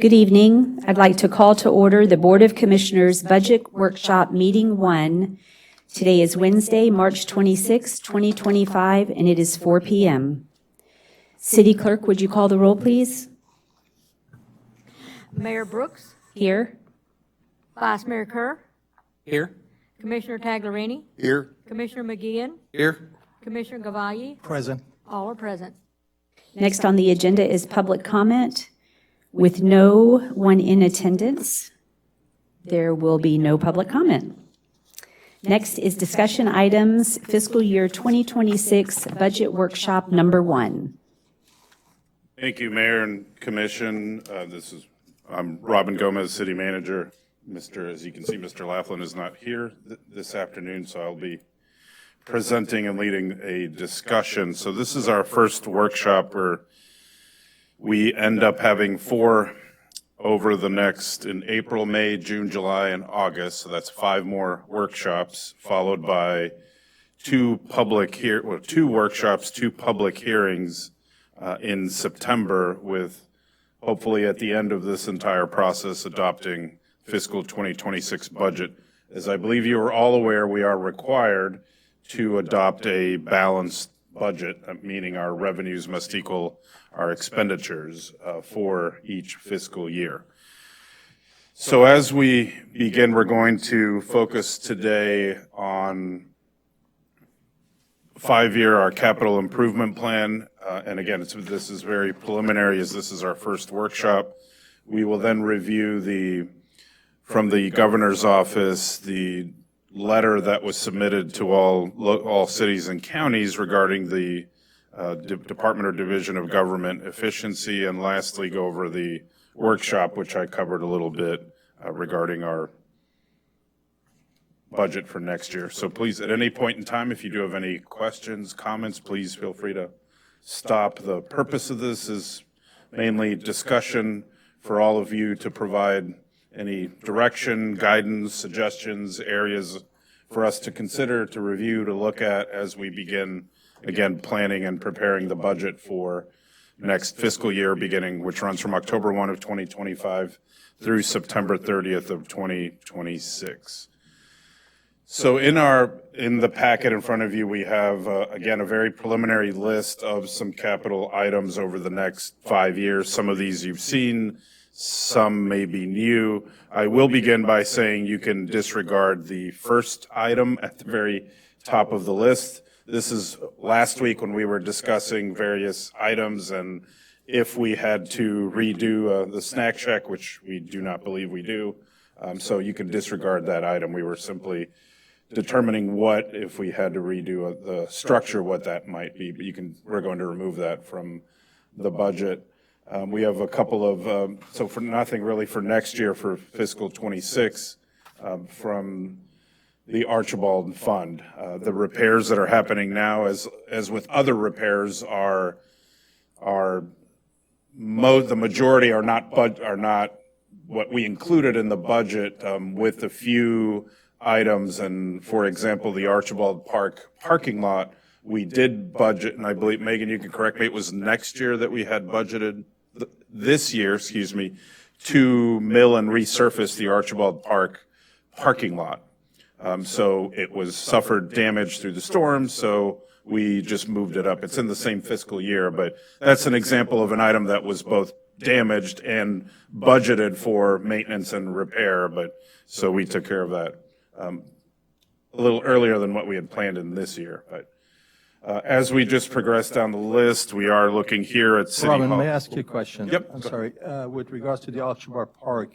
Good evening. I'd like to call to order the Board of Commissioners Budget Workshop Meeting 1. Today is Wednesday, March 26, 2025, and it is 4 p.m. City Clerk, would you call the roll, please? Mayor Brooks, Here. Vice Mayor Kerr, Here. Commissioner Taglerini, Here. Commissioner McGeehan, Here. Commissioner Gavalle, Present. all are present. Next on the agenda is public comment. With no one in attendance, there will be no public comment. Next is discussion items, fiscal year 2026 budget workshop number 1. Thank you, Mayor and Commission. I'm Robin Gomez, City Manager. As you can see, Mr. Laughlin is not here this afternoon, so I'll be presenting and leading a discussion. So this is our first workshop where we end up having 4 over the next in April, May, June, July, and August. So that's 5 more workshops, followed by 2 workshops, 2 public hearings in September, with hopefully at the end of this entire process adopting fiscal 2026 budget. As I believe you are all aware, we are required to adopt a balanced budget, meaning our revenues must equal our expenditures for each fiscal year. So as we begin, we're going to focus today on 5-year, our capital improvement plan. And again, this is very preliminary as this is our first workshop. We will then review from the governor's office, the letter that was submitted to all cities and counties regarding the Department or Division of Government Efficiency, and lastly go over the workshop, which I covered a little bit regarding our budget for next year. So please, at any point in time, if you do have any questions, comments, please feel free to stop. The purpose of this is mainly discussion for all of you to provide any direction, guidance, suggestions, areas for us to consider, to review, to look at as we begin, again, planning and preparing the budget for next fiscal year beginning, which runs from October 1 of 2025 through September 30th of 2026. So in the packet in front of you, we have, again, a very preliminary list of some capital items over the next 5 years. Some of these you've seen, some may be new. I will begin by saying you can disregard the first item at the very top of the list. This is last week when we were discussing various items, and if we had to redo the snack check, which we do not believe we do, so you can disregard that item. We were simply determining if we had to redo the structure, what that might be, but we're going to remove that from the budget. We have a couple of, so for nothing really for next year for fiscal 26 from the Archibald Fund. The repairs that are happening now, as with other repairs, are the majority are not what we included in the budget, with a few items. And for example, the Archibald Park parking lot, we did budget, and I believe, Megan, you can correct me, it was next year that we had budgeted, this year, to mill and resurface the Archibald Park parking lot. So it suffered damage through the storm, so we just moved it up. It's in the same fiscal year, but that's an example of an item that was both damaged and budgeted for maintenance and repair, so we took care of that a little earlier than what we had planned in this year. But as we just progress down the list, we are looking here at City Hall. Robin, may I ask you a question? Yep. I'm sorry. With regards to the Archibald Park,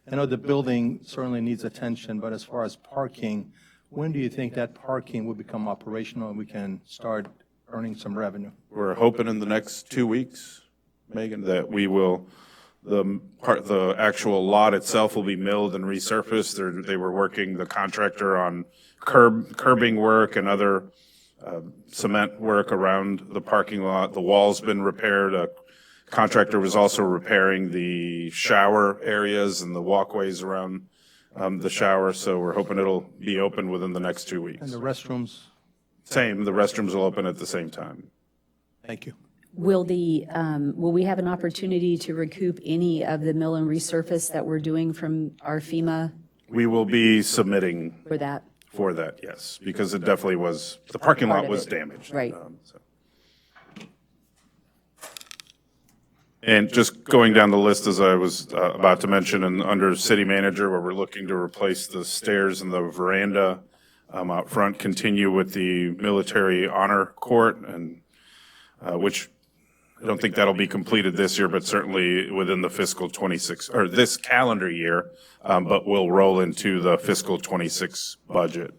I know the building certainly needs attention, but as far as parking, when do you think that parking will become operational and we can start earning some revenue? We're hoping in the next 2 weeks, Megan, that we will, the actual lot itself will be milled and resurfaced. They were working, the contractor, on curbing work and other cement work around the parking lot. The wall's been repaired. A contractor was also repairing the shower areas and the walkways around the shower, so we're hoping it'll be open within the next 2 weeks. And the restrooms? Same, the restrooms will open at the same time. Thank you. Will we have an opportunity to recoup any of the mill and resurface that we're doing from our FEMA We will be submitting for that? for that, yes, because it definitely was, the parking Part lot of was it. damaged. Right. So. And just going down the list, as I was about to mention, and under city manager, where we're looking to replace the stairs and the veranda out front, continue with the military honor court, and which I don't think that'll be completed this year, but certainly within the fiscal 26, or this calendar year, but will roll into the fiscal 26 budget.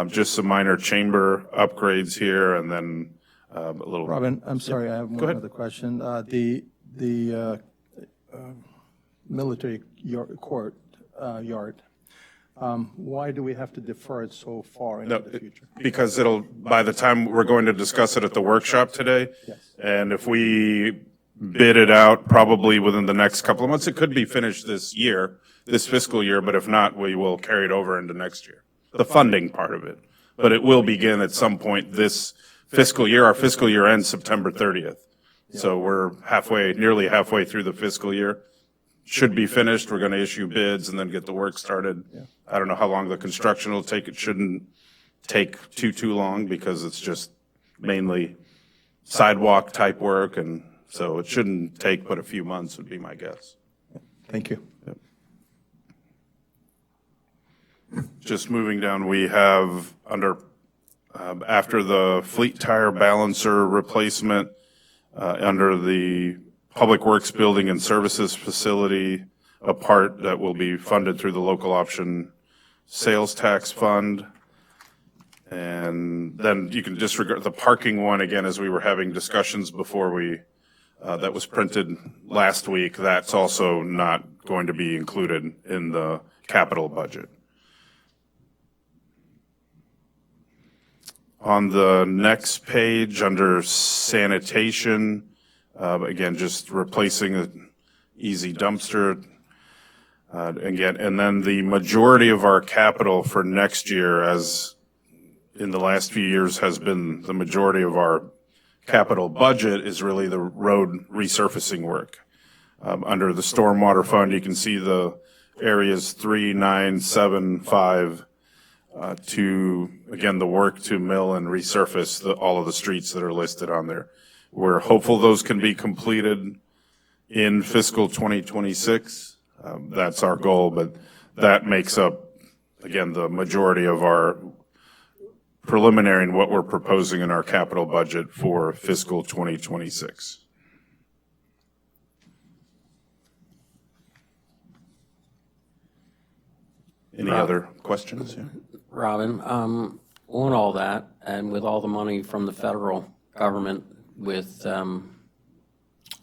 Just some minor chamber upgrades here, and then a little. Robin, I'm sorry, I have one ahead. other question. The military court yard, why do we have to defer it so far into the future? Because it'll, by the time we're going to discuss it at the workshop today, Yes. and if we bid it out probably within the next couple of months, it could be finished this year, this fiscal year, but if not, we will carry it over into next year, the funding part of it. But it will begin at some point this fiscal year. Our fiscal year ends September 30th. So we're nearly halfway through the fiscal year. Should be finished. We're going to issue bids and then get the work started. I don't know how long the construction will take. It shouldn't take too long because it's just mainly sidewalk type work, and so it shouldn't take but a few months would be my guess. Thank you. Just moving down, we have under, after the fleet tire balancer replacement, under the Public Works Building and Services Facility, a part that will be funded through the local option sales tax fund. And then you can disregard the parking one again, as we were having discussions before we, that was printed last week. That's also not going to be included in the capital budget. On the next page, under sanitation, again, just replacing an easy dumpster. Again, and then the majority of our capital for next year, as in the last few years has been the majority of our capital budget, is really the road resurfacing work. Under the stormwater fund, you can see the areas 3, 9, 7, 5, to, again, the work to mill and resurface all of the streets that are listed on there. We're hopeful those can be completed in fiscal 2026. That's our goal, but that makes up, again, the majority of our preliminary and what we're proposing in our capital budget for fiscal 2026. Any other questions? Yeah. Robin, on all that, and with all the money from the federal government with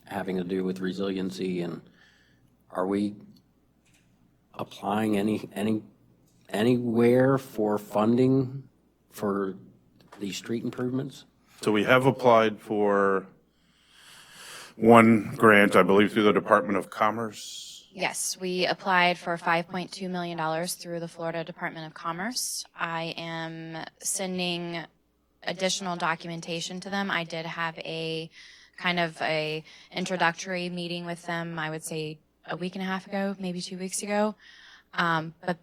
having to do with resiliency, and are we applying anywhere for funding for these street improvements? So we have applied for one grant, I believe, through the Department of Commerce. Yes, we applied for $5.2 million through the Florida Department of Commerce. I am sending additional documentation to them. I did have a kind of a introductory meeting with them, I would say a week and a half ago, maybe 2 weeks ago. But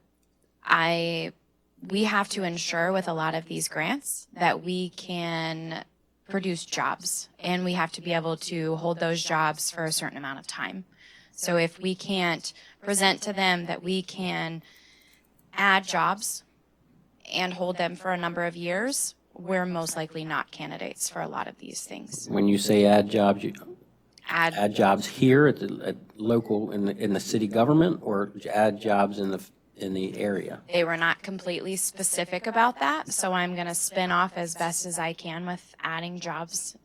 we have to ensure with a lot of these grants that we can produce jobs, and we have to be able to hold those jobs for a certain amount of time. So if we can't present to them that we can add jobs and hold them for a number of years, we're most likely not candidates for a lot of these things. When you say add jobs, you Add add jobs here at local in the city government, or add jobs in the area? They were not completely specific about that, so I'm going to spin off as best as I can with adding jobs.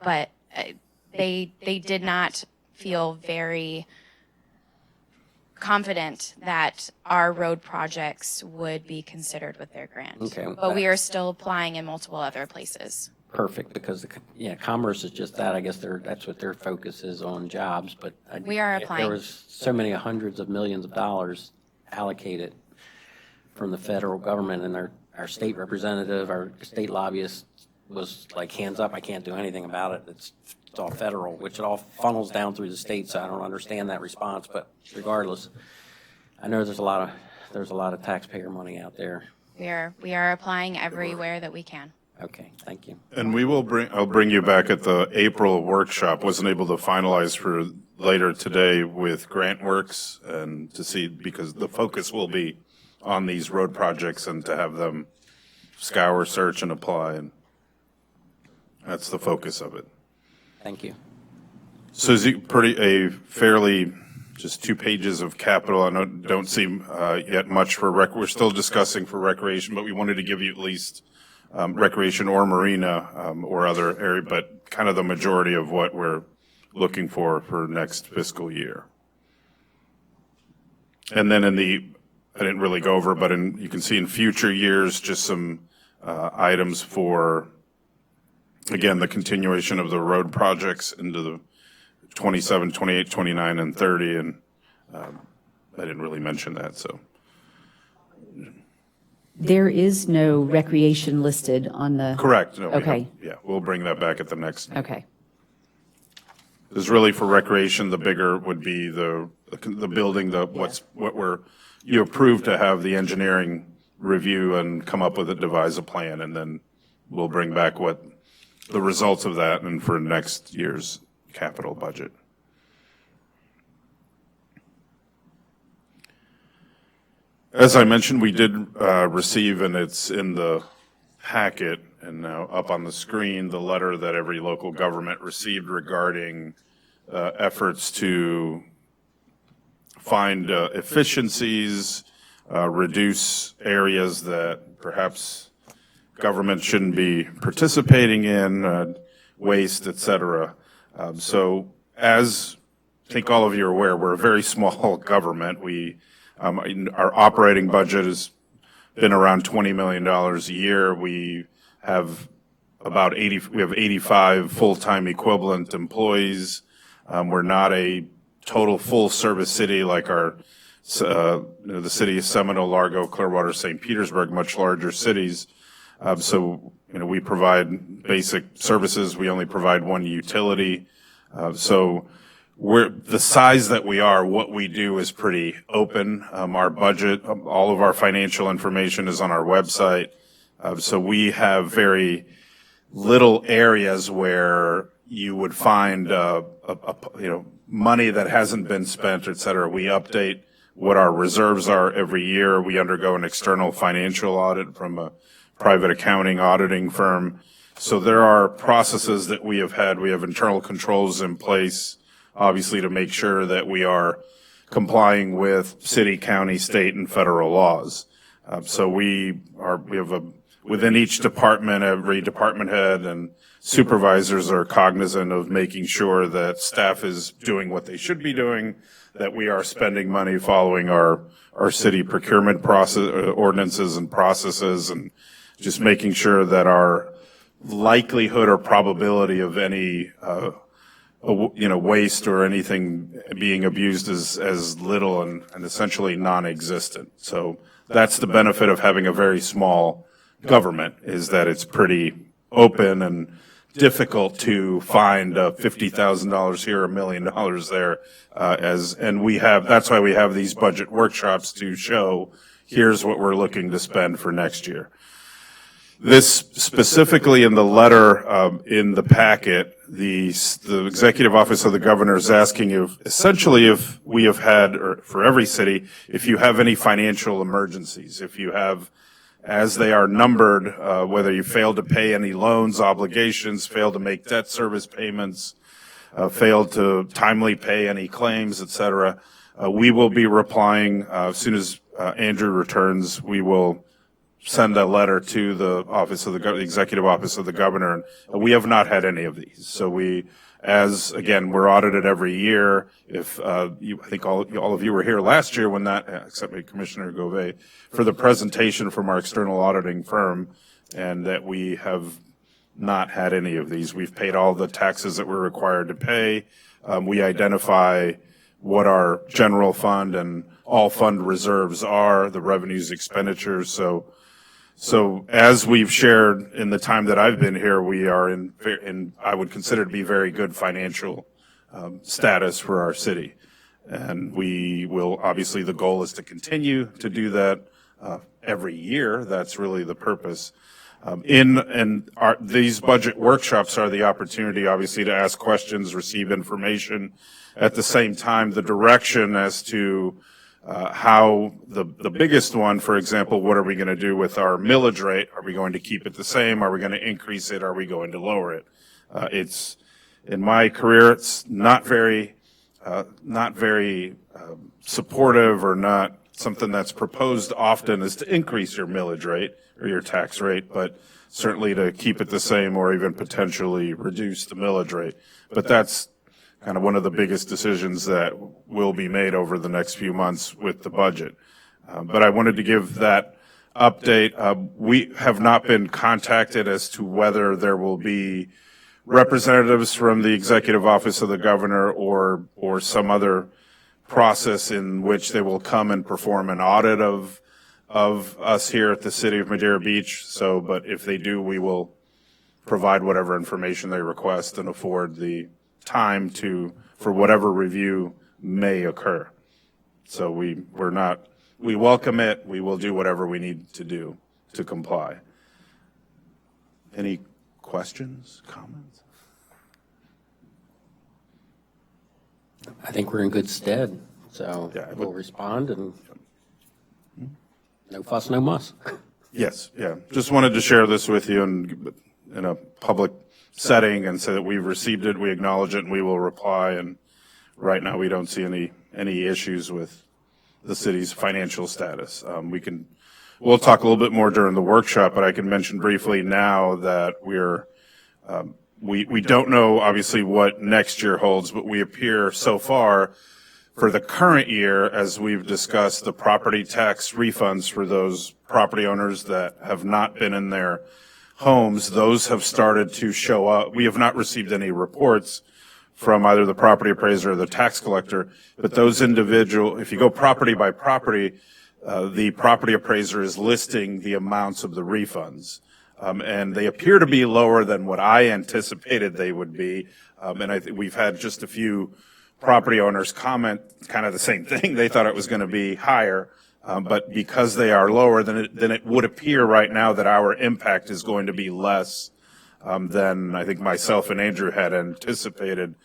But they did not feel very confident that our road projects would be considered with their grant. Okay. But we are still applying in multiple other places. Perfect, because commerce is just that. I guess that's what their focus is on, jobs. But We are applying. There was so many hundreds of millions of dollars allocated from the federal government, and our state representative, our state lobbyists was like, hands up, I can't do anything about it. It's all federal, which it all funnels down through the state, so I don't understand that response, but regardless, I know there's a lot of taxpayer money out there. We are applying everywhere that we can. Okay, thank you. And I'll bring you back at the April workshop. Wasn't able to finalize for later today with GrantWorks and to see, because the focus will be on these road projects and to have them scour, search, and apply. And that's the focus of it. Thank you. So is it a fairly, just 2 pages of capital? I don't see yet much for we're still discussing for recreation, but we wanted to give you at least recreation or marina or other area, but kind of the majority of what we're looking for next fiscal year. And then I didn't really go over, but you can see in future years, just some items for, again, the continuation of the road projects into the 27, 28, 29, and 30, and I didn't really mention that, so. There is no recreation listed on the. Correct. No, Okay. Yeah, we'll bring that back at the next. Okay. Because really for recreation, the bigger would be the building, you approved to have the engineering review and come up with devise a plan, and then we'll bring back what the results of that and for next year's capital budget. As I mentioned, we did receive, and it's in the packet and now up on the screen, the letter that every local government received regarding efforts to find efficiencies, reduce areas that perhaps government shouldn't be participating in, waste, et cetera. So as I think all of you are aware, we're a very small government. Our operating budget has been around $20 million a year. We have 85 full-time equivalent employees. We're not a total full-service city like the city of Seminole, Largo, Clearwater, St. Petersburg, much larger cities. So we provide basic services. We only provide one utility. So the size that we are, what we do is pretty open. Our budget, all of our financial information is on our website. So we have very little areas where you would find, money that hasn't been spent, et cetera. We update what our reserves are every year. We undergo an external financial audit from a private accounting auditing firm. So there are processes that we have had. We have internal controls in place, obviously, to make sure that we are complying with city, county, state, and federal laws. So we have within each department, every department head and supervisors are cognizant of making sure that staff is doing what they should be doing, that we are spending money following our city procurement process, ordinances and processes, and just making sure that our likelihood or probability of any waste or anything being abused is as little and essentially non-existent. So that's the benefit of having a very small government, is that it's pretty open and difficult to find $50,000 here, $1 million there, that's why we have these budget workshops to show here's what we're looking to spend for next year. This specifically in the letter in the packet, the Executive Office of the Governor is asking if we have had, or for every city, if you have any financial emergencies, if you have, as they are numbered, whether you fail to pay any loans, obligations, fail to make debt service payments, fail to timely pay any claims, et cetera, we will be replying as soon as Andrew returns. We will send a letter to the Executive Office of the Governor, and we have not had any of these. So we're audited every year. If I think all of you were here last year when that, except maybe Commissioner Gouvet, for the presentation from our external auditing firm, and that we have not had any of these. We've paid all the taxes that we're required to pay. We identify what our general fund and all fund reserves are, the revenues, expenditures. So So as we've shared in the time that I've been here, we are in I would consider to be very good financial status for our city. And we will, obviously, the goal is to continue to do that every year. That's really the purpose. These budget workshops are the opportunity, obviously, to ask questions, receive information. At the same time, the direction as to how the biggest one, for example, what are we going to do with our millage rate? Are we going to keep it the same? Are we going to increase it? Are we going to lower it? It's, in my career, it's not very supportive, or not something that's proposed often, is to increase your millage rate or your tax rate, but certainly to keep it the same or even potentially reduce the millage rate. But that's kind of one of the biggest decisions that will be made over the next few months with the budget. But I wanted to give that update. We have not been contacted as to whether there will be representatives from the Executive Office of the Governor or some other process in which they will come and perform an audit of us here at the City of Madeira Beach. So, but if they do, we will provide whatever information they request and afford the time for whatever review may occur. So we welcome it. We will do whatever we need to do to comply. Any questions, comments? I think we're in good stead, so Yeah, we'll respond, and no fuss, no muss. Yes, yeah. Just wanted to share this with you in a public setting and say that we've received it, we acknowledge it, and we will reply. And right now, we don't see any issues with the city's financial status. We'll talk a little bit more during the workshop, but I can mention briefly now that we don't know, obviously, what next year holds, but we appear so far for the current year, as we've discussed, the property tax refunds for those property owners that have not been in their homes, those have started to show up. We have not received any reports from either the property appraiser or the tax collector, but those individual, if you go property by property, the property appraiser is listing the amounts of the refunds. And they appear to be lower than what I anticipated they would be. And I think we've had just a few property owners comment kind of the same thing. They thought it was going to be higher, but because they are lower, then it would appear right now that our impact is going to be less than I think myself and Andrew had anticipated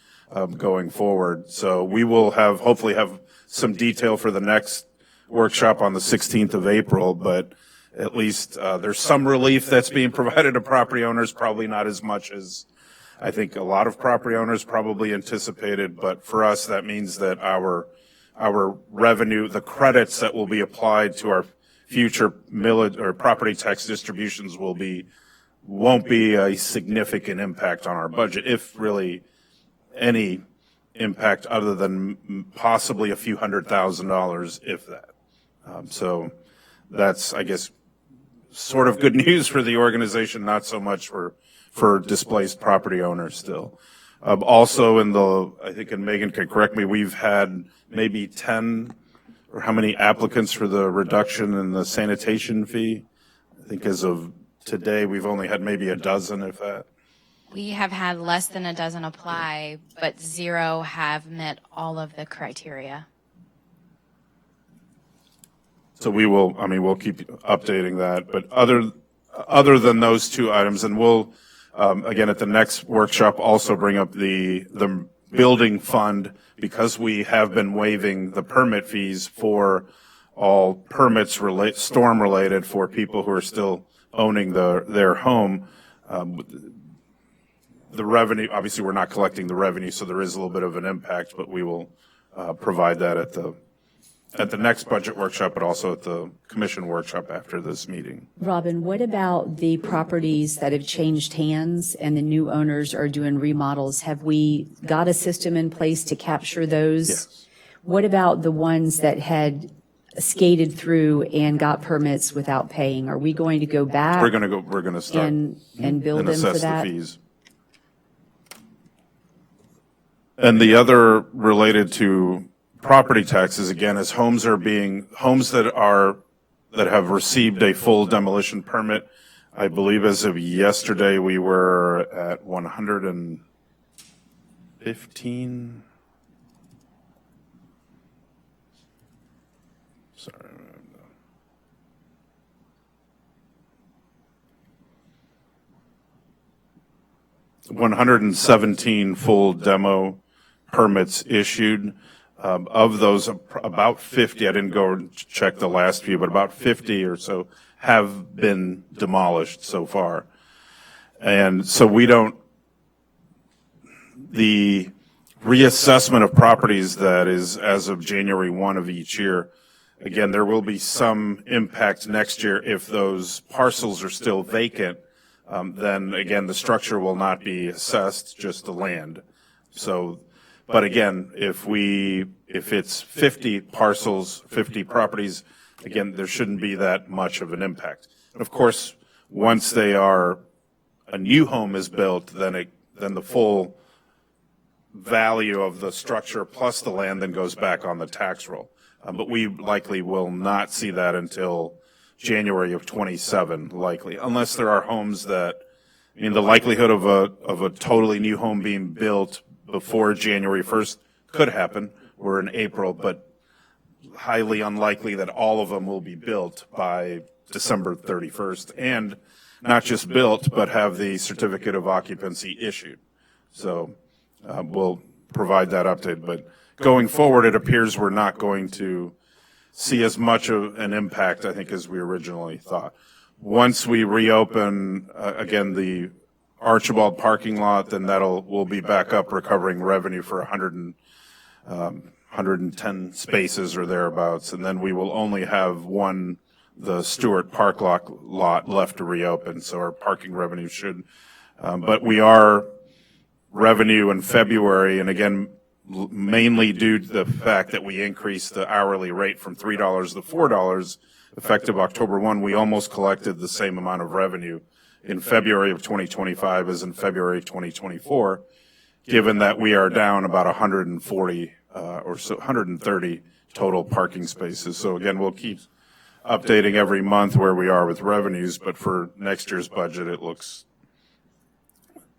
going forward. So we will hopefully have some detail for the next workshop on the 16th of April, but at least there's some relief that's being provided to property owners, probably not as much as I think a lot of property owners probably anticipated, but for us, that means that our revenue, the credits that will be applied to our future millage or property tax distributions won't be a significant impact on our budget, if really any impact other than possibly a few $100,000, if that. So that's, I guess, sort of good news for the organization, not so much for displaced property owners still. Also I think, and Megan can correct me, we've had maybe 10 or how many applicants for the reduction in the sanitation fee? I think as of today, we've only had maybe a dozen, if that. We have had less than a dozen apply, but 0 have met all of the criteria. So we'll keep updating that. But other than those two items, and we'll, again, at the next workshop, also bring up the building fund, because we have been waiving the permit fees for all permits storm related for people who are still owning their home. The revenue, obviously, we're not collecting the revenue, so there is a little bit of an impact, but we will provide that at the next budget workshop, but also at the commission workshop after this meeting. Robin, what about the properties that have changed hands and the new owners are doing remodels? Have we got a system in place to capture those? Yes. What about the ones that had skated through and got permits without paying? Are we going to go back? We're going to start and build and them for assess the that? fees. And the other related to property taxes, again, is homes that are that have received a full demolition permit. I believe as of yesterday, we were at 115. Sorry. 117 full demo permits issued. Of those, about 50, I didn't go and check the last few, but about 50 or so have been demolished so far. And so the reassessment of properties that is as of January 1 of each year, again, there will be some impact next year if those parcels are still vacant. Then again, the structure will not be assessed, just the land. So, but again, if it's 50 parcels, 50 properties, again, there shouldn't be that much of an impact. And of course, once a new home is built, then the full value of the structure plus the land then goes back on the tax roll. But we likely will not see that until January of 27, likely, unless there are homes that, I mean, the likelihood of a totally new home being built before January 1st could happen. We're in April, but highly unlikely that all of them will be built by December 31st, and not just built, but have the certificate of occupancy issued. So we'll provide that update. But going forward, it appears we're not going to see as much of an impact, I think, as we originally thought. Once we reopen, again, the Archibald parking lot, then we'll be back up recovering revenue for 110 spaces or thereabouts. And then we will only have the Stewart Park lot left to reopen. So our parking revenue should, but we are revenue in February. And again, mainly due to the fact that we increased the hourly rate from $3 to $4 effective October 1, we almost collected the same amount of revenue in February of 2025 as in February 2024, given that we are down about 140 or so 130 total parking spaces. So again, we'll keep updating every month where we are with revenues, but for next year's budget, it looks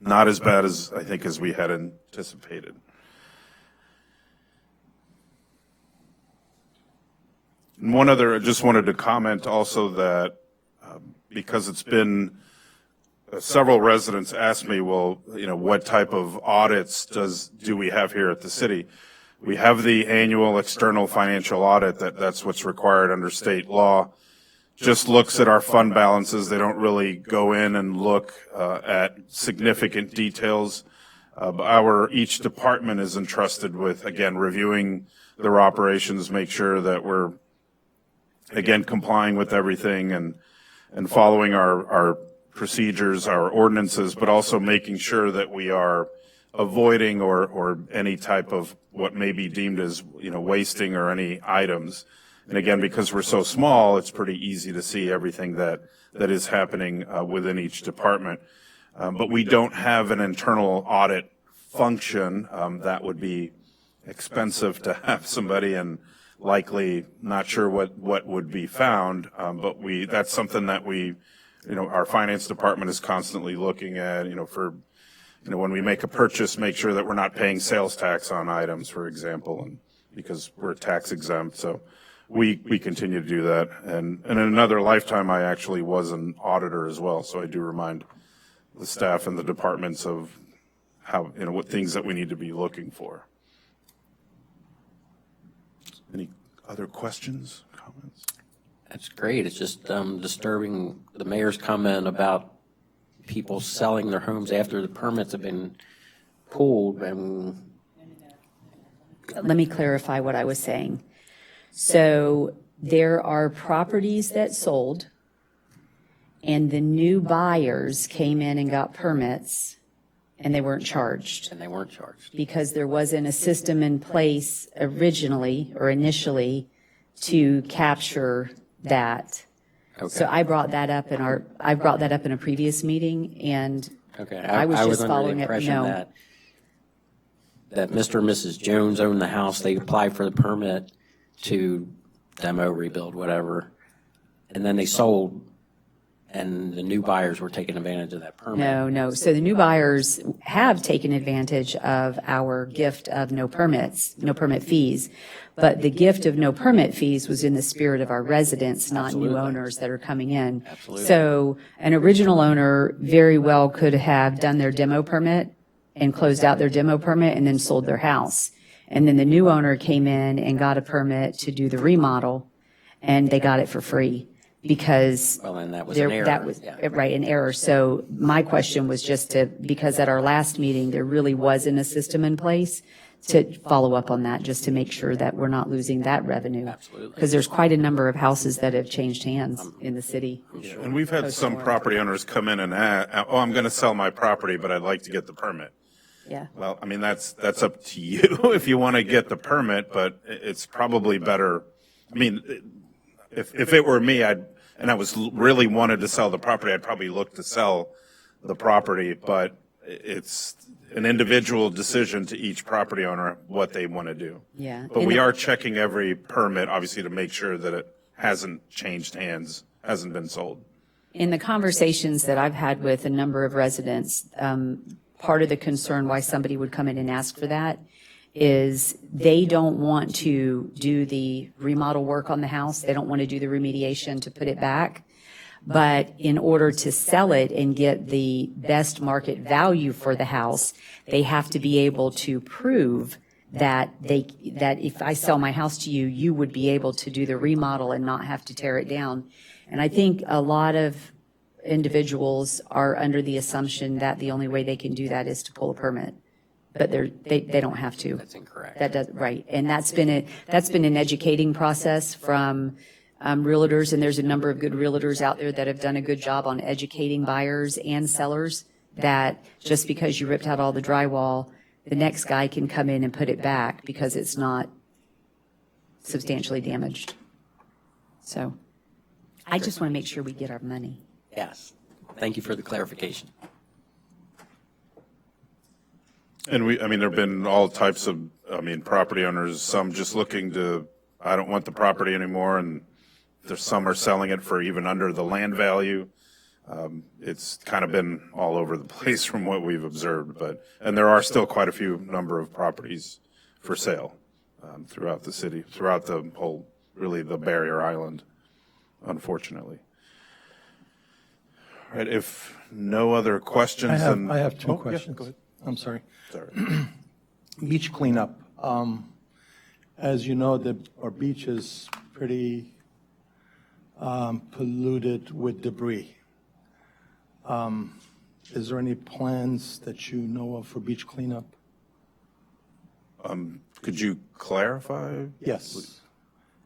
not as bad as I think as we had anticipated. And one other, I just wanted to comment also that because it's been several residents asked me, well, what type of audits do we have here at the city? We have the annual external financial audit that's what's required under state law. Just looks at our fund balances. They don't really go in and look at significant details. Each department is entrusted with, again, reviewing their operations, make sure that we're, again, complying with everything and following our procedures, our ordinances, but also making sure that we are avoiding or any type of what may be deemed as, wasting or any items. And again, because we're so small, it's pretty easy to see everything that is happening within each department. But we don't have an internal audit function. That would be expensive to have somebody, and likely not sure what would be found. But that's something that our finance department is constantly looking at, when we make a purchase, make sure that we're not paying sales tax on items, for example, and because we're tax exempt. So we continue to do that. And in another lifetime, I actually was an auditor as well. So I do remind the staff and the departments of how, what things that we need to be looking for. Any other questions, comments? That's great. It's just disturbing the mayor's comment about people selling their homes after the permits have been pulled. And Let me clarify what I was saying. So there are properties that sold, and the new buyers came in and got permits, and they weren't charged because there wasn't a system in place originally or initially to capture that. Okay. So I brought that up in a previous meeting, and Okay, I was just under following the it. impression No. that Mr. and Mrs. Jones owned the house. They applied for the permit to demo, rebuild, whatever, and then they sold, and the new buyers were taking advantage of that permit. No. So the new buyers have taken advantage of our gift of no permits, no permit fees. But the gift of no permit fees was in the spirit of our residents, not new Absolutely. owners that are coming in. Absolutely. So an original owner very well could have done their demo permit and closed out their demo permit and then sold their house. And then the new owner came in and got a permit to do the remodel, and they got it for free. Because Well, and that was an error. that was, Yeah. right, an error. So my question was just because at our last meeting, there really wasn't a system in place to follow up on that, just to make sure that we're not losing that revenue. Absolutely. Because there's quite a number of houses that have changed hands in the city. And we've had some property owners come in and oh, I'm going to sell my property, but I'd like to get the permit. Yeah. Well, I mean, that's up to you if you want to get the permit, but it's probably better. I mean, if it were me, and I was really wanted to sell the property, I'd probably look to sell the property, but it's an individual decision to each property owner what they want to do. Yeah. But we are checking every permit, obviously, to make sure that it hasn't changed hands, hasn't been sold. In the conversations that I've had with a number of residents, part of the concern why somebody would come in and ask for that is they don't want to do the remodel work on the house. They don't want to do the remediation to put it back. But in order to sell it and get the best market value for the house, they have to be able to prove that if I sell my house to you, you would be able to do the remodel and not have to tear it down. And I think a lot of individuals are under the assumption that the only way they can do that is to pull a permit. But they don't have to. That's incorrect. That does, right. And that's been an educating process from realtors, and there's a number of good realtors out there that have done a good job on educating buyers and sellers that just because you ripped out all the drywall, the next guy can come in and put it back because it's not substantially damaged. So I just want to make sure we get our money. Yes. Thank you for the clarification. And I mean, there've been all types of, property owners, some just looking to, I don't want the property anymore, and there's some are selling it for even under the land value. It's kind of been all over the place from what we've observed, and there are still quite a few number of properties for sale throughout the city, throughout the whole, really the barrier island, unfortunately. All right, if no other questions, then. I have two Oh, yeah, questions. go ahead. I'm sorry. Sorry. Beach cleanup. As you know, our beach is pretty polluted with debris. Is there any plans that you know of for beach cleanup? Could you clarify? Yes.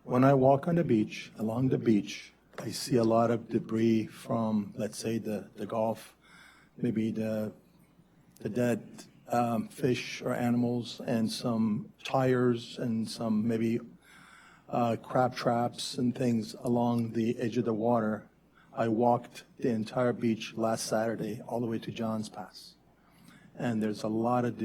When I walk on the beach, along the beach, I see a lot of debris from, let's say, the Gulf, maybe the dead fish or animals, and some tires and some maybe crab traps and things along the edge of the water. I walked the entire beach last Saturday all the way to John's Pass, and there's a lot of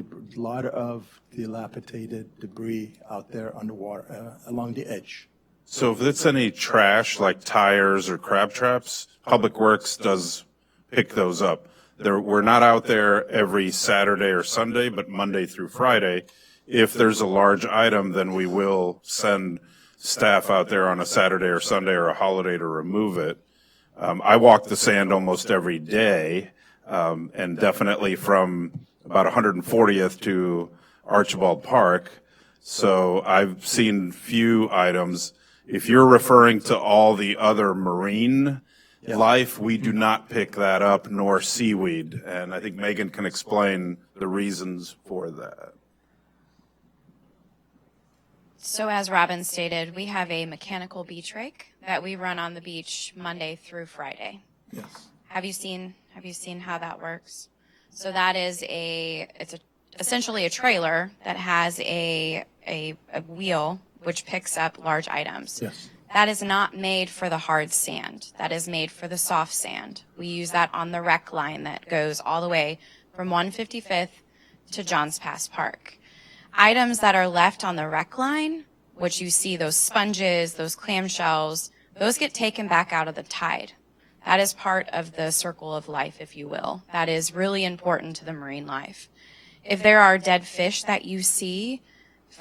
dilapidated debris out there underwater along the edge. So if it's any trash like tires or crab traps, Public Works does pick those up. We're not out there every Saturday or Sunday, but Monday through Friday. If there's a large item, then we will send staff out there on a Saturday or Sunday or a holiday to remove it. I walk the sand almost every day, and definitely from about 140th to Archibald Park. So I've seen few items. If you're referring to all the other marine life, we do not pick that up, nor seaweed. And I think Megan can explain the reasons for that. So as Robin stated, we have a mechanical beach rake that we run on the beach Monday through Friday. Yes. Have you seen how that works? So that is essentially a trailer that has a wheel which picks up large items. Yes. That is not made for the hard sand. That is made for the soft sand. We use that on the wreck line that goes all the way from 155th to Johns Pass Park. Items that are left on the wreck line, which you see those sponges, those clamshells, those get taken back out of the tide. That is part of the circle of life, if you will. That is really important to the marine life. If there are dead fish that you see,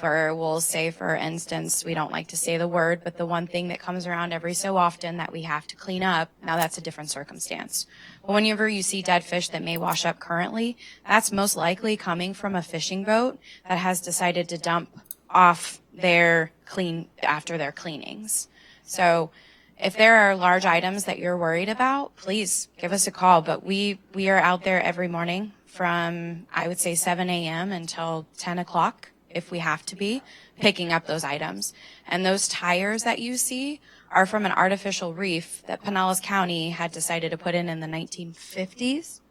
we'll say, for instance, we don't like to say the word, but the one thing that comes around every so often that we have to clean up, now that's a different circumstance. But whenever you see dead fish that may wash up currently, that's most likely coming from a fishing boat that has decided to dump off after their cleanings. So if there are large items that you're worried about, please give us a call. But we are out there every morning from, I would say, 7 a.m. until 10 o'clock, if we have to be, picking up those items. And those tires that you see are from an artificial reef that Pinellas County had decided to put in the 1950s?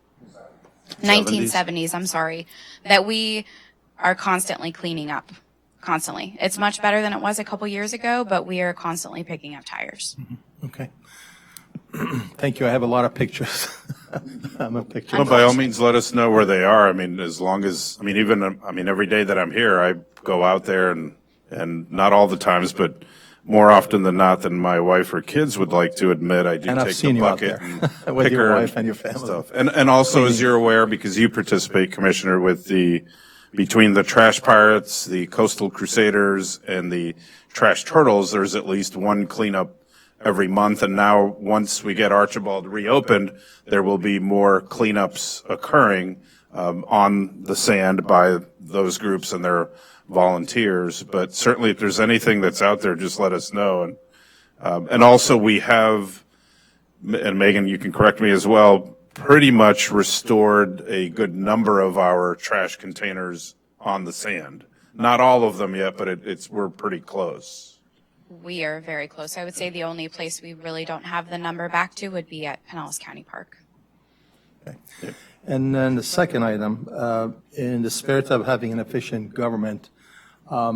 1970s, I'm sorry, that we are constantly cleaning up. Constantly. It's much better than it was a couple years ago, but we are constantly picking up tires. Okay. Thank you. I have a lot of pictures. I'm a picture. Well, by all means, let us know where they are. I mean, as long as, every day that I'm here, I go out there and not all the times, but more often than not than my wife or kids would like to admit, I do And I've take seen the you out bucket there and with your picker wife and your family. stuff. And also, as you're aware, because you participate, Commissioner, with between the Trash Pirates, the Coastal Crusaders, and the Trash Turtles, there's at least one cleanup every month. And now, once we get Archibald reopened, there will be more cleanups occurring on the sand by those groups and their volunteers. But certainly, if there's anything that's out there, just let us know. And also, we have, and Megan, you can correct me as well, pretty much restored a good number of our trash containers on the sand. Not all of them yet, but we're pretty close. We are very close. I would say the only place we really don't have the number back to would be at Pinellas County Park. Okay. And then the second item, in the spirit of having an efficient government, I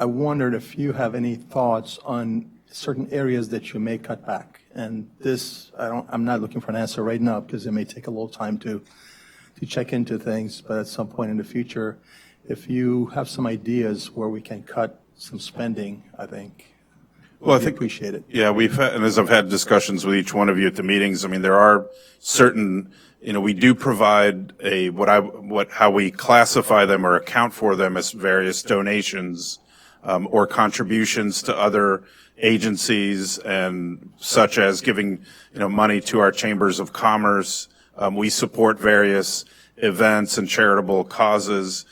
wondered if you have any thoughts on certain areas that you may cut back. And this, I'm not looking for an answer right now because it may take a little time to check into things, but at some point in the future, if you have some ideas where we can cut some spending, I think Well, I we think appreciate it. Yeah, and as I've had discussions with each one of you at the meetings, there are certain, we do provide how we classify them or account for them as various donations or contributions to other agencies, and such as giving, money to our chambers of commerce. We support various events and charitable causes.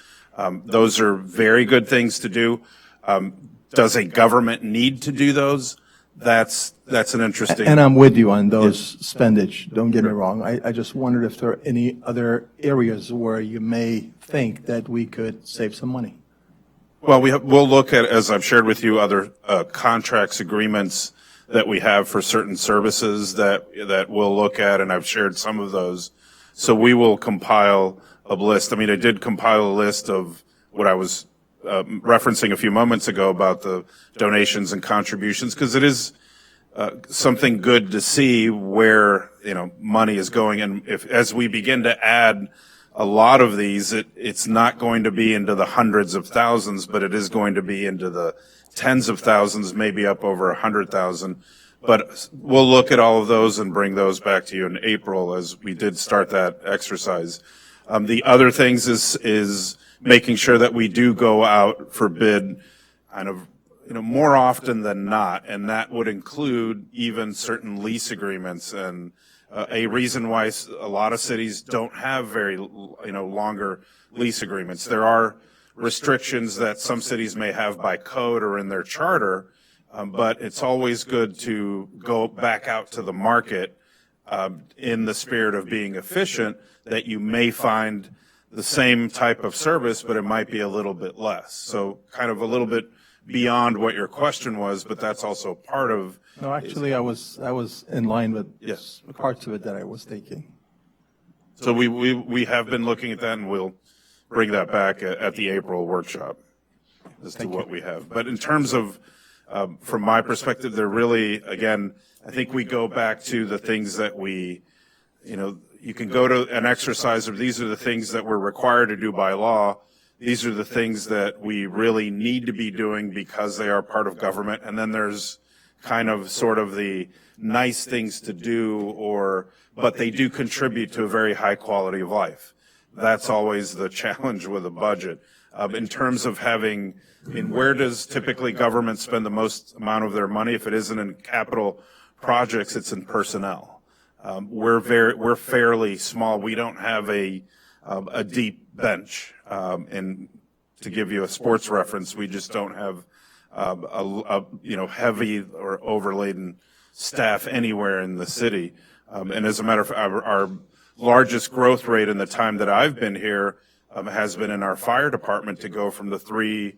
Those are very good things to do. Does a government need to do those? That's an interesting. And I'm with you on those spendage, don't get me wrong. I just wondered if there are any other areas where you may think that we could save some money. Well, we'll look at, as I've shared with you, other contracts, agreements that we have for certain services that we'll look at, and I've shared some of those. So we will compile a list. I did compile a list of what I was referencing a few moments ago about the donations and contributions, because it is something good to see where money is going, and as we begin to add a lot of these, it's not going to be into the hundreds of thousands, but it is going to be into the tens of thousands, maybe up over 100,000. But we'll look at all of those and bring those back to you in April, as we did start that exercise. The other things is making sure that we do go out for bid kind of, more often than not, and that would include even certain lease agreements. And a reason why a lot of cities don't have very, longer lease agreements. There are restrictions that some cities may have by code or in their charter, but it's always good to go back out to the market in the spirit of being efficient, that you may find the same type of service, but it might be a little bit less. So kind of a little bit beyond what your question was, but that's also part of. No, actually, I was in line with Yes. parts of it that I was thinking. So we have been looking at that, and we'll bring that back at the April workshop as to what we have. But in terms of, from my perspective, they're really, again, I think we go back to the things that you can go to an exercise of these are the things that we're required to do by law. These are the things that we really need to be doing because they are part of government. And then there's kind of sort of the nice things to do, but they do contribute to a very high quality of life. That's always the challenge with a budget. In terms of where does typically government spend the most amount of their money? If it isn't in capital projects, it's in personnel. We're fairly small. We don't have a deep bench. And to give you a sports reference, we just don't have heavy or overladen staff anywhere in the city. And as a matter of fact, our largest growth rate in the time that I've been here has been in our fire department to go from the three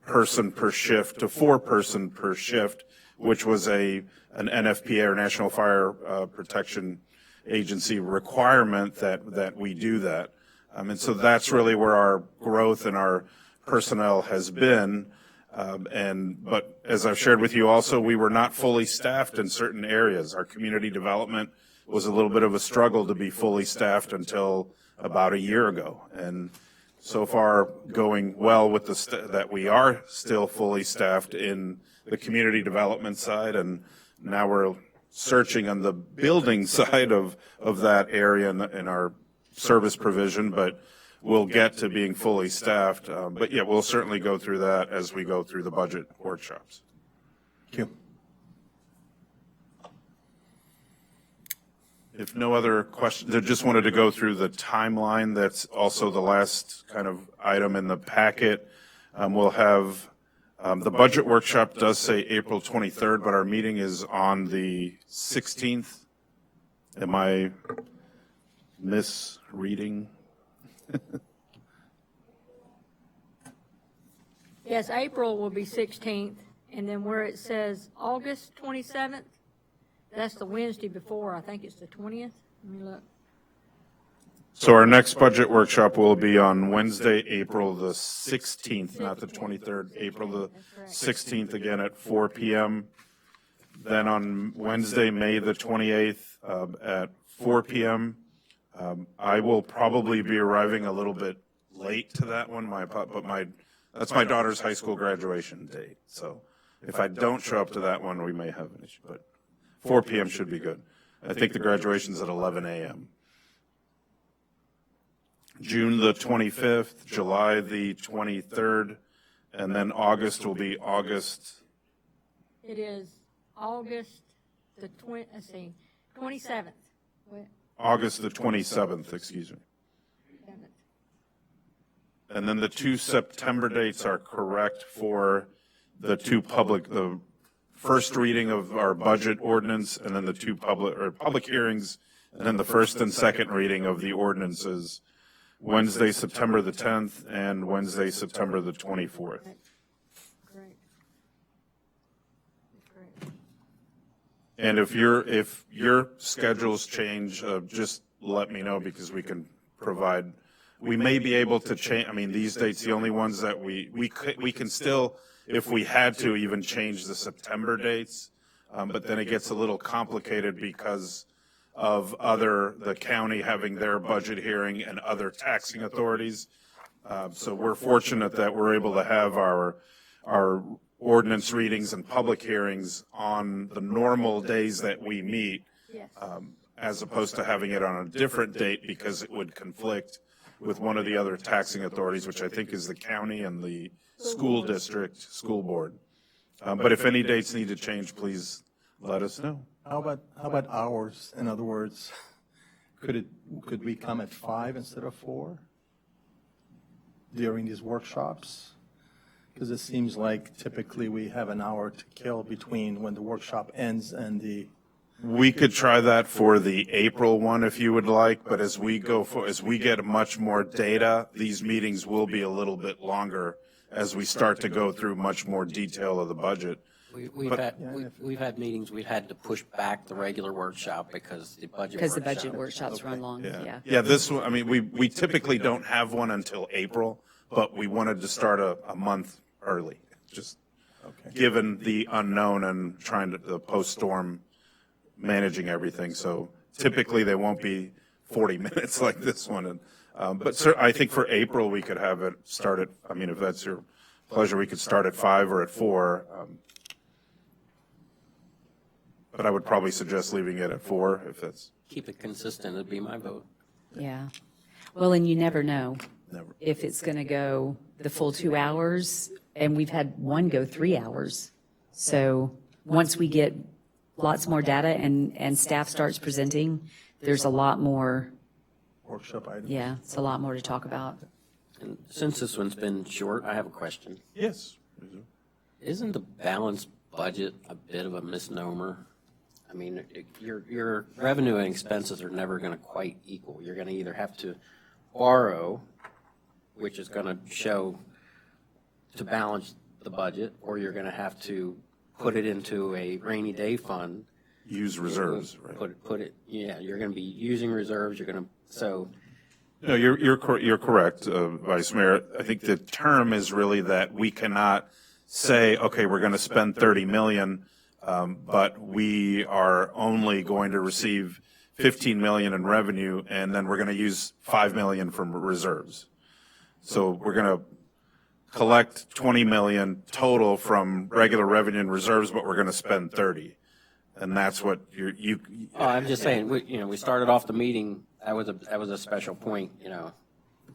person per shift to 4 person per shift, which was an NFPA or National Fire Protection Agency requirement that we do that. And so that's really where our growth and our personnel has been. But as I've shared with you also, we were not fully staffed in certain areas. Our community development was a little bit of a struggle to be fully staffed until about a year ago. And so far going well with that we are still fully staffed in the community development side, and now we're searching on the building side of that area in our service provision, but we'll get to being fully staffed. But yeah, we'll certainly go through that as we go through the budget workshops. Thank you. If no other questions, I just wanted to go through the timeline. That's also the last kind of item in the packet. We'll have, the budget workshop does say April 23rd, but our meeting is on the 16th. Am I misreading? Yes, April will be 16th, and then where it says August 27th, that's the Wednesday before. I think it's the 20th. Let me look. So our next budget workshop will be on Wednesday, April the 16th, not the 23rd, April the 16th, again at 4 p.m. Then on Wednesday, May the 28th at 4 p.m. I will probably be arriving a little bit late to that one, that's my daughter's high school graduation date. So if I don't show up to that one, we may have an issue, but 4 p.m. should be good. I think the graduation's at 11 a.m. June the 25th, July the 23rd, and then August will be August. It is August the 27th. Wait, August the 27th, excuse me. And then the 2 September dates are correct for the the first reading of our budget ordinance, and then the 2 public hearings, and then the first and second reading of the ordinances, Wednesday, September the 10th, and Wednesday, September the 24th. Great. Great. And if your schedules change, just let me know, because we can provide. We may be able to change. I mean, these dates, the only ones that we can still, if we had to, even change the September dates, but then it gets a little complicated because of the county having their budget hearing and other taxing authorities. So we're fortunate that we're able to have our ordinance readings and public hearings on the normal days that we meet, Yes. as opposed to having it on a different date because it would conflict with one of the other taxing authorities, which I think is the county and the school district, school board. But if any dates need to change, please let us know. How about hours? In other words, could we come at 5 instead of 4 during these workshops? Because it seems like typically we have an hour to kill between when the workshop ends and the. We could try that for the April one if you would like, but as we get much more data, these meetings will be a little bit longer as we start to go through much more detail of the budget. We've had meetings, we've had to push back the regular workshop because the budget workshops run long, yeah. Yeah, this one, I mean, we typically don't have one until April, but we wanted to start a month early, just given the unknown and trying to, the post-storm managing everything. So typically they won't be 40 minutes like this one. But I think for April, we could have it start at, I mean, if that's your pleasure, we could start at 5 or at 4. But I would probably suggest leaving it at 4 if that's Keep it consistent, it'd be my vote. Yeah. Well, and you never know never. if it's going to go the full 2 hours, and we've had one go 3 hours. So once we get lots more data and staff starts presenting, there's a lot more, Workshop item? yeah, it's a lot more to talk about. And since this one's been short, I have a question. Yes. Isn't the balanced budget a bit of a misnomer? I mean, your revenue and expenses are never going to quite equal. You're going to either have to borrow, which is going to show to balance the budget, or you're going to have to put it into a rainy day fund. Use reserves, right? Put it, yeah, you're going to be using reserves, you're going to, so, No, you're correct, Vice Mayor. I think the term is really that we cannot say, okay, we're going to spend 30 million, but we are only going to receive 15 million in revenue, and then we're going to use 5 million from reserves. So we're going to collect 20 million total from regular revenue and reserves, but we're going to spend 30. And that's what I'm just saying, we started off the meeting, that was a special point,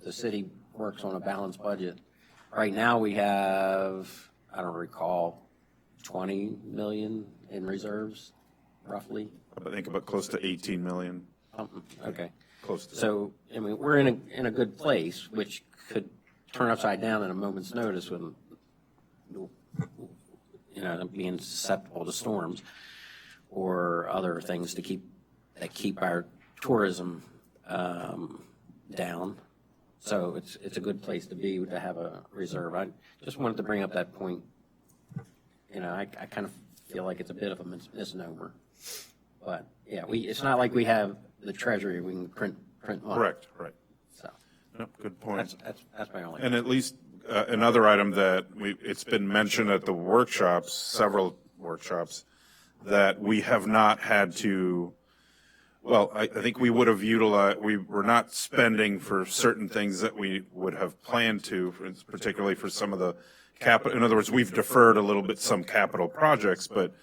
the city works on a balanced budget. Right now, we have, I don't recall, 20 million in reserves, roughly. I think about close to 18 million. Okay. Close to. So, I mean, we're in a good place, which could turn upside down in a moment's notice with, being susceptible to storms or other things that keep our tourism down. So it's a good place to be, to have a reserve. I just wanted to bring up that point. I kind of feel like it's a bit of a misnomer. But, yeah, it's not like we have the treasury, we can print money. Correct, right. So Yep, good point. that's my only. And at least another item that it's been mentioned at the workshops, several workshops, that we have not had to, well, I think we would have utilized, we were not spending for certain things that we would have planned to, particularly for some of the capital. In other words, we've deferred a little bit some capital projects, but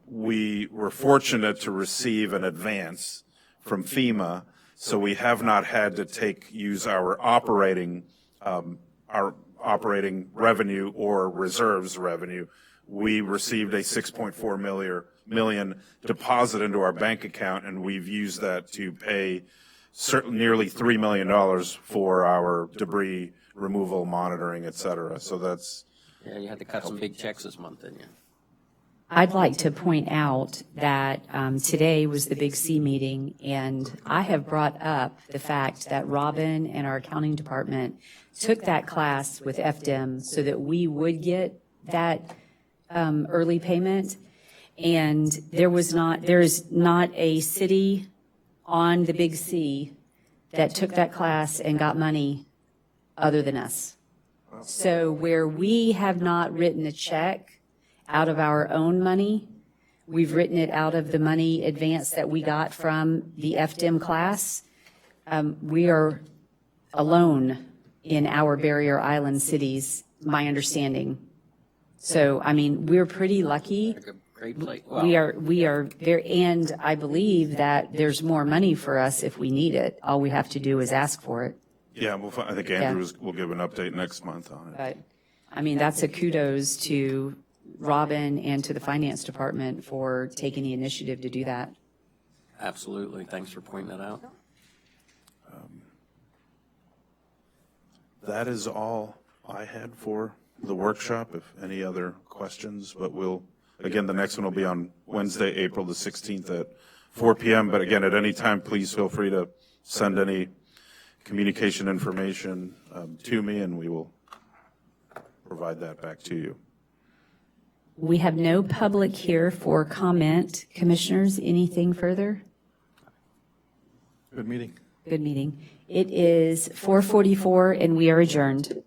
we were fortunate to receive an advance from FEMA, so we have not had to use our operating revenue or reserves revenue. We received a 6.4 million deposit into our bank account, and we've used that to pay nearly $3 million for our debris removal, monitoring, et cetera. So that's. Yeah, you had to cut some big checks this month, didn't you? I'd like to point out that today was the Big C meeting, and I have brought up the fact that Robin and our accounting department took that class with FDM so that we would get that early payment. And there is not a city on the Big C that took that class and got money other than us. So where we have not written a check out of our own money, we've written it out of the money advance that we got from the FDM class. We are alone in our barrier island cities, my understanding. So, I mean, we're pretty lucky. Great place. We are very, and I believe that there's more money for us if we need it. All we have to do is ask for it. Yeah, I think Andrew will give an update next month on it. But, I mean, that's a kudos to Robin and to the finance department for taking the initiative to do that. Absolutely. Thanks for pointing that out. That is all I had for the workshop. If any other questions, but again, the next one will be on Wednesday, April the 16th at 4 p.m. But again, at any time, please feel free to send any communication information to me, and we will provide that back to you. We have no public here for comment. Commissioners, anything further? Good meeting. Good meeting. It is 4:44 and we are adjourned.